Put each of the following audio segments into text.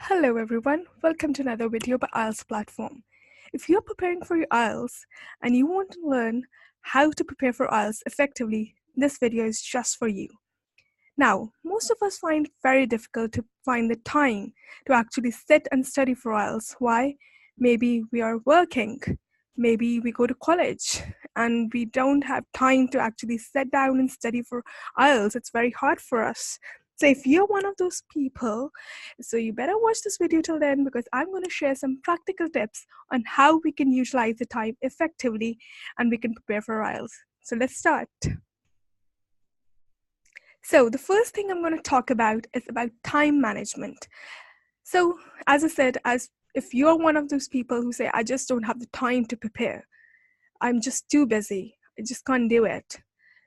Hello everyone, welcome to another video by IELTS platform. If you're preparing for your IELTS and you want to learn how to prepare for IELTS effectively, this video is just for you. Now, most of us find it very difficult to find the time to actually sit and study for IELTS. Why? Maybe we are working, maybe we go to college, and we don't have time to actually sit down and study for IELTS. It's very hard for us. So if you're one of those people, so you better watch this video till then, because I'm going to share some practical tips on how we can utilize the time effectively and we can prepare for IELTS. So let's start. So the first thing I'm going to talk about is about time management. So as I said, if you're one of those people who say, I just don't have the time to prepare, I'm just too busy, I just can't do it.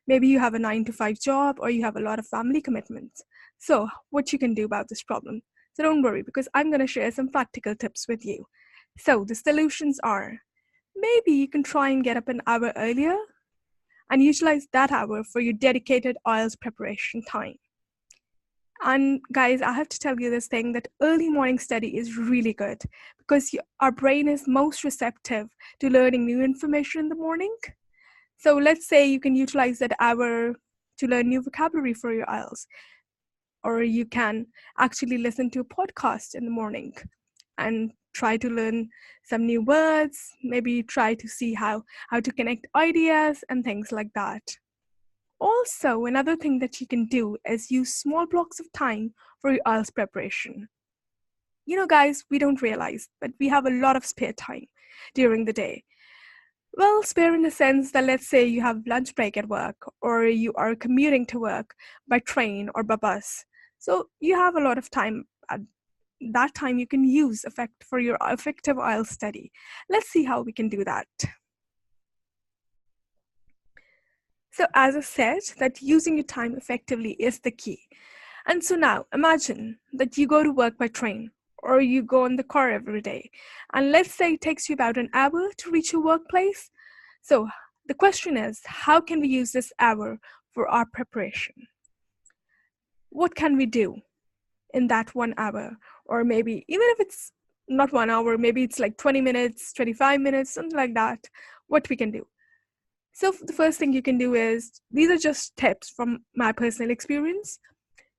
Maybe you have a 9-to-5 job or you have a lot of family commitments. So what you can do about this problem? So don't worry, because I'm going to share some practical tips with you. So the solutions are, maybe you can try and get up an hour earlier and utilize that hour for your dedicated IELTS preparation time. And guys, I have to tell you this thing, that early morning study is really good because our brain is most receptive to learning new information in the morning. So let's say you can utilize that hour to learn new vocabulary for your IELTS, or you can actually listen to a podcast in the morning and try to learn some new words, maybe try to see how to connect ideas and things like that. Also, another thing that you can do is use small blocks of time for your IELTS preparation. You know, guys, we don't realize, but we have a lot of spare time during the day. Well, spare in the sense that, let's say you have lunch break at work, or you are commuting to work by train or by bus. So you have a lot of time. At that time you can use for your effective IELTS study. Let's see how we can do that. So as I said, that using your time effectively is the key. And so now imagine that you go to work by train, or you go in the car every day, and let's say it takes you about an hour to reach your workplace. So the question is, how can we use this hour for our preparation? What can we do in that 1 hour? Or maybe even if it's not 1 hour, maybe it's like 20 minutes, 25 minutes, something like that, what we can do. So the first thing you can do is, these are just tips from my personal experience.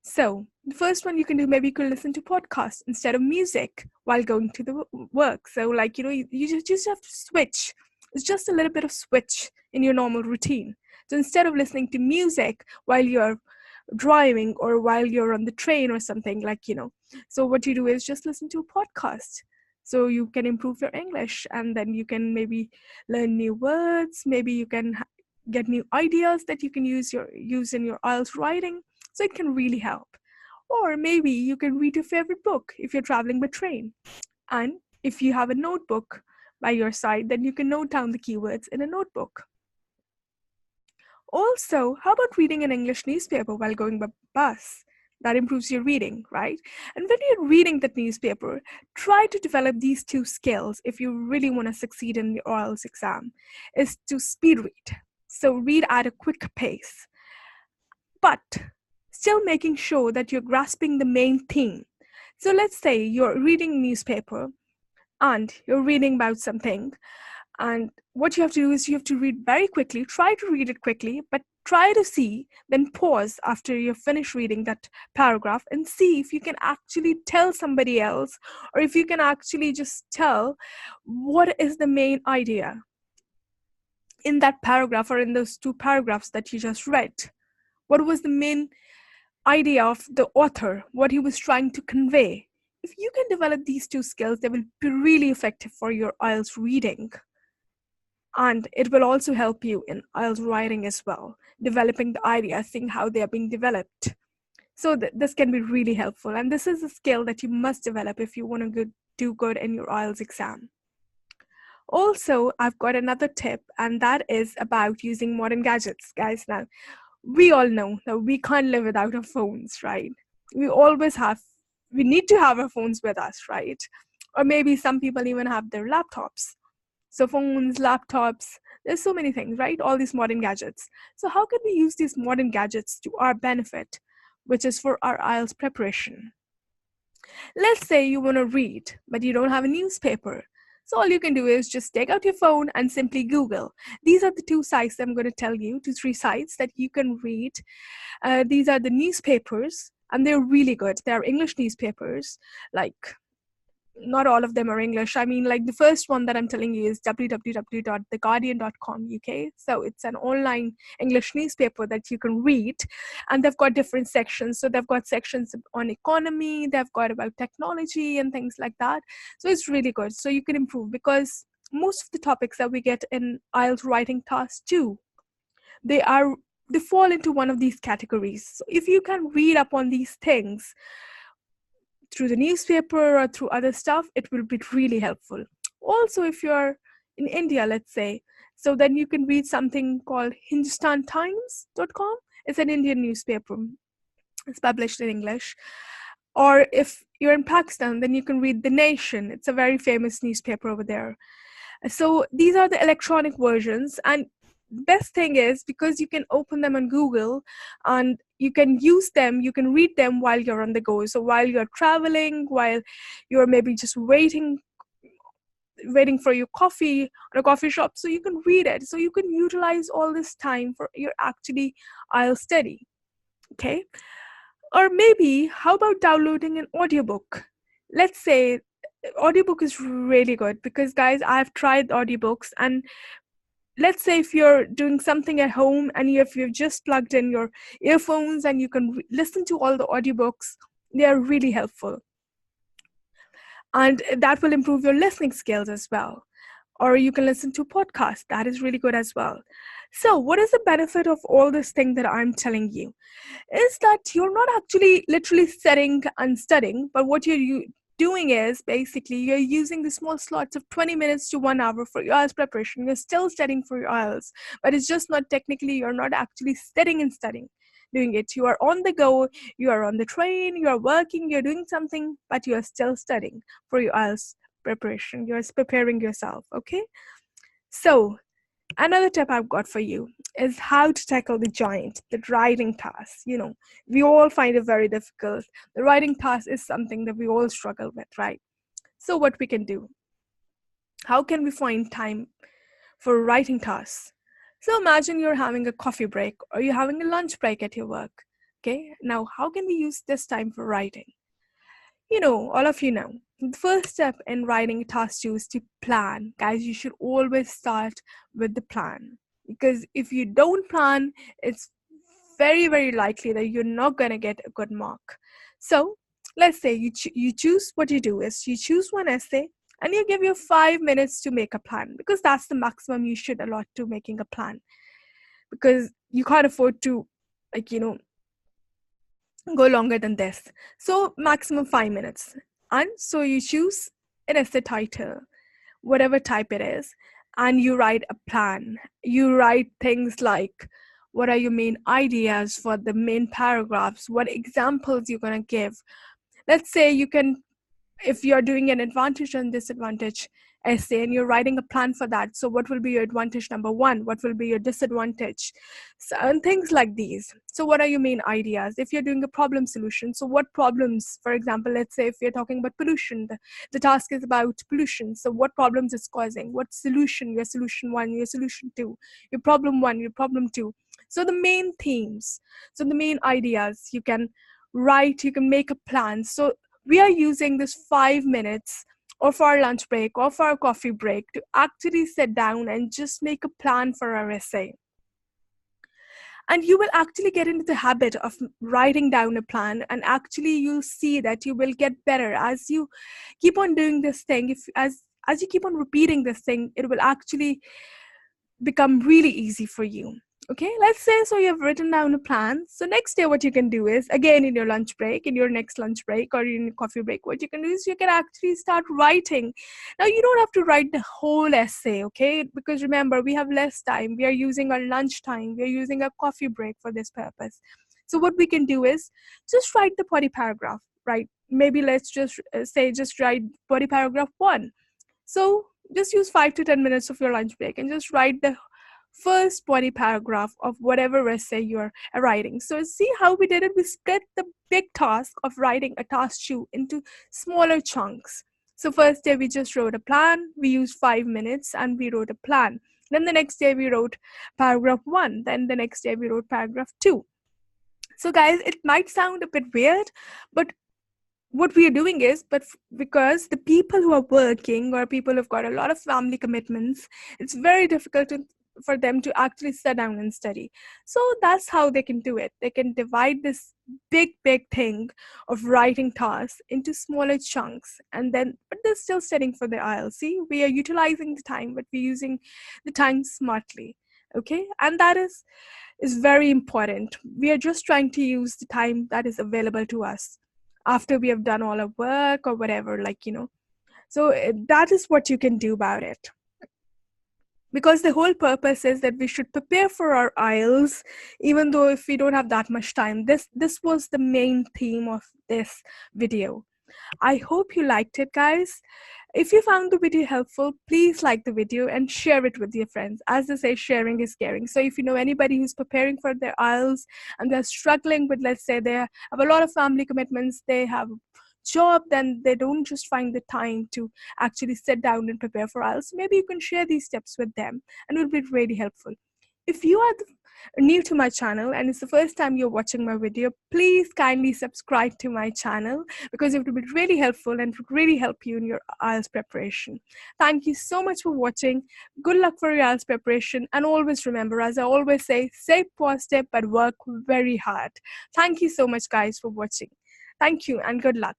So the first one you can do, maybe you could listen to podcasts instead of music while going to the work. So like, you just have to switch. It's just a little bit of switch in your normal routine. So instead of listening to music while you're driving or while you're on the train or something, so what you do is just listen to a podcast. So you can improve your English, and then you can maybe learn new words. Maybe you can get new ideas that you can use in your IELTS writing. So it can really help. Or maybe you can read your favorite book if you're traveling by train. And if you have a notebook by your side, then you can note down the keywords in a notebook. Also, how about reading an English newspaper while going by bus? That improves your reading, right? And when you're reading that newspaper, try to develop these two skills if you really want to succeed in the IELTS exam, is to speed read. So read at a quick pace, but still making sure that you're grasping the main theme. So let's say you're reading a newspaper and you're reading about something, and what you have to do is you have to read very quickly. Try to read it quickly, but try to see, then pause after you've finished reading that paragraph and see if you can actually tell somebody else, or if you can actually just tell what is the main idea in that paragraph or in those two paragraphs that you just read. What was the main idea of the author, what he was trying to convey? If you can develop these two skills, they will be really effective for your IELTS reading. And it will also help you in IELTS writing as well, developing the ideas, seeing how they are being developed. So this can be really helpful. And this is a skill that you must develop if you want to do good in your IELTS exam. Also, I've got another tip, and that is about using modern gadgets. Guys, now, we all know that we can't live without our phones, right? We need to have our phones with us, right? Or maybe some people even have their laptops. So phones, laptops, there's so many things, right? All these modern gadgets. So how can we use these modern gadgets to our benefit, which is for our IELTS preparation? Let's say you want to read, but you don't have a newspaper. So all you can do is just take out your phone and simply Google. These are the two sites I'm going to tell you, two, three sites that you can read. These are the newspapers, and they're really good. They're English newspapers, like not all of them are English. I mean, like the first one that I'm telling you is www.theguardian.com UK. So it's an online English newspaper that you can read, and they've got different sections. So they've got sections on economy, they've got about technology and things like that. So it's really good. So you can improve, because most of the topics that we get in IELTS writing tasks too, they fall into one of these categories. So if you can read up on these things through the newspaper or through other stuff, it will be really helpful. Also, if you're in India, let's say, so then you can read something called hindustantimes.com. It's an Indian newspaper. It's published in English. Or if you're in Pakistan, then you can read The Nation. It's a very famous newspaper over there. So these are the electronic versions, and best thing is because you can open them on Google and you can use them, you can read them while you're on the go. So while you're traveling, while you're maybe just waiting for your coffee at a coffee shop, so you can read it. So you can utilize all this time for your actually IELTS study. Okay. Or maybe how about downloading an audiobook? Let's say audiobook is really good, because guys, I've tried audiobooks, and let's say if you're doing something at home and if you've just plugged in your earphones and you can listen to all the audiobooks, they are really helpful. And that will improve your listening skills as well. Or you can listen to podcasts. That is really good as well. So what is the benefit of all this thing that I'm telling you? Is that you're not actually literally sitting and studying, but what you're doing is basically you're using the small slots of 20 minutes to 1 hour for your IELTS preparation. You're still studying for your IELTS, but it's just not technically, you're not actually sitting and studying, doing it. You are on the go, you are on the train, you are working, you're doing something, but you are still studying for your IELTS preparation. You're preparing yourself, okay? So another tip I've got for you is how to tackle the giant, the writing task. You know, we all find it very difficult. The writing task is something that we all struggle with, right? So what we can do, how can we find time for writing tasks? So imagine you're having a coffee break or you're having a lunch break at your work. Okay, now how can we use this time for writing? You know, all of you know, the first step in writing a task to is to plan. Guys, you should always start with the plan, because if you don't plan, it's very, very likely that you're not going to get a good mark. So let's say you choose, what you do is you choose one essay and you give you 5 minutes to make a plan, because that's the maximum you should allot to making a plan, because you can't afford to, like, you know, go longer than this. So maximum 5 minutes. And so you choose an essay title, whatever type it is, and you write a plan. You write things like, what are your main ideas for the main paragraphs? What examples you're going to give? Let's say you can, if you're doing an advantage and disadvantage essay and you're writing a plan for that, so what will be your advantage number one, what will be your disadvantage, so, and things like these. So what are your main ideas? If you're doing a problem solution, so what problems, for example, let's say if you're talking about pollution, the task is about pollution, so what problems it's causing, what solution, your solution one, your solution two, your problem one, your problem two. So the main themes, so the main ideas you can write, you can make a plan. So we are using this 5 minutes of our lunch break or for our coffee break to actually sit down and just make a plan for our essay. And you will actually get into the habit of writing down a plan, and actually you'll see that you will get better as you keep on doing this thing. If as you keep on repeating this thing, it will actually become really easy for you. Okay, let's say so you have written down a plan. So next day what you can do is, again in your lunch break, in your next lunch break or in your coffee break, what you can do is you can actually start writing. Now you don't have to write the whole essay, okay, because remember, we have less time. We are using our lunch time, we are using our coffee break for this purpose. So what we can do is just write the body paragraph, right? Maybe let's just say just write body paragraph 1. So just use 5 to 10 minutes of your lunch break and just write the first body paragraph of whatever essay you're writing. So see how we did it? We split the big task of writing a task 2 into smaller chunks. So first day we just wrote a plan. We used 5 minutes and we wrote a plan. Then the next day we wrote paragraph 1. Then the next day we wrote paragraph 2. So guys, it might sound a bit weird, but what we are doing is, because the people who are working or people who've got a lot of family commitments, it's very difficult for them to actually sit down and study. So that's how they can do it. They can divide this big thing of writing tasks into smaller chunks, and then but they're still studying for their IELTS. See, we are utilizing the time, but we're using the time smartly. Okay, and that is very important. We are just trying to use the time that is available to us after we have done all our work or whatever, so that is what you can do about it, because the whole purpose is that we should prepare for our IELTS even though if we don't have that much time. This was the main theme of this video. I hope you liked it, guys. If you found the video helpful, please like the video and share it with your friends. As they say, sharing is caring. So if you know anybody who's preparing for their IELTS and they're struggling with, let's say, they have a lot of family commitments, they have a job, then they don't just find the time to actually sit down and prepare for IELTS, maybe you can share these tips with them and it will be really helpful. If you are new to my channel and it's the first time you're watching my video, please kindly subscribe to my channel, because it will be really helpful and it would really help you in your IELTS preparation. Thank you so much for watching. Good luck for your IELTS preparation, and always remember, as I always say, stay positive but work very hard. Thank you so much, guys, for watching. Thank you and good luck.